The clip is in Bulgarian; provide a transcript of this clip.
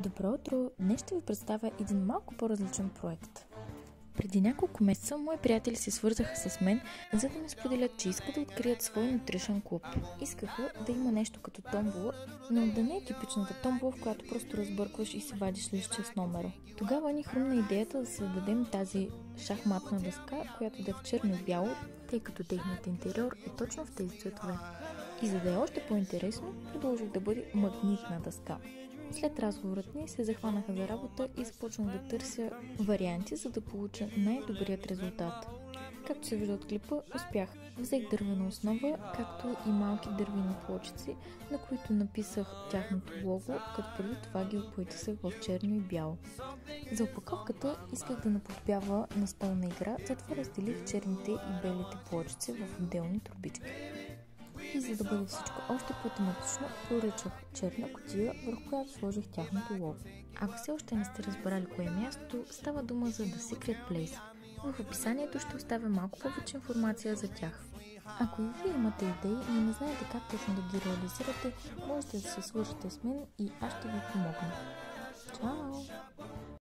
Добро утро! Днес ще ви представя един малко по-различен проект. Преди няколко месеца мои приятели се свързаха с мен, за да ми споделят, че искат да открият свой нутришън клуб. Искаха да има нещо като томбола, но да не е типичната томбола, в която просто разбъркваш и си вадиш листче с номера. Тогава ни хрумна идеята да създадем тази шахматна дъска, която да е в черно и бяло, тъй като техният интериор е точно в тези цветове. И за да е още по-интересно, предложих да бъде магнитна дъска. След разговорът ни се захванаха за работа и започнах да търся варианти, за да получа най-добрият резултат. Както се вижда от клипа, успях. Взех дървена основа, както и малки дървени плочици, на които написах тяхното лого, като преди това ги опоетисах в черно и бяло. За опаковката исках да наподобява настолна игра, затова разделих черните и белите плочици в отделни турбички. И за да бъде всичко още по-тематично, поръчах черна кутия, върху която сложих тяхното лого. Ако все още не сте разбрали кое е мястото, става дума за The Secret Place. В описанието ще оставя малко повече информация за тях. Ако и вие имате идеи, но не знаете как точно да ги реализирате, можете да се свържете с мен и аз ще ви помогна. Чао!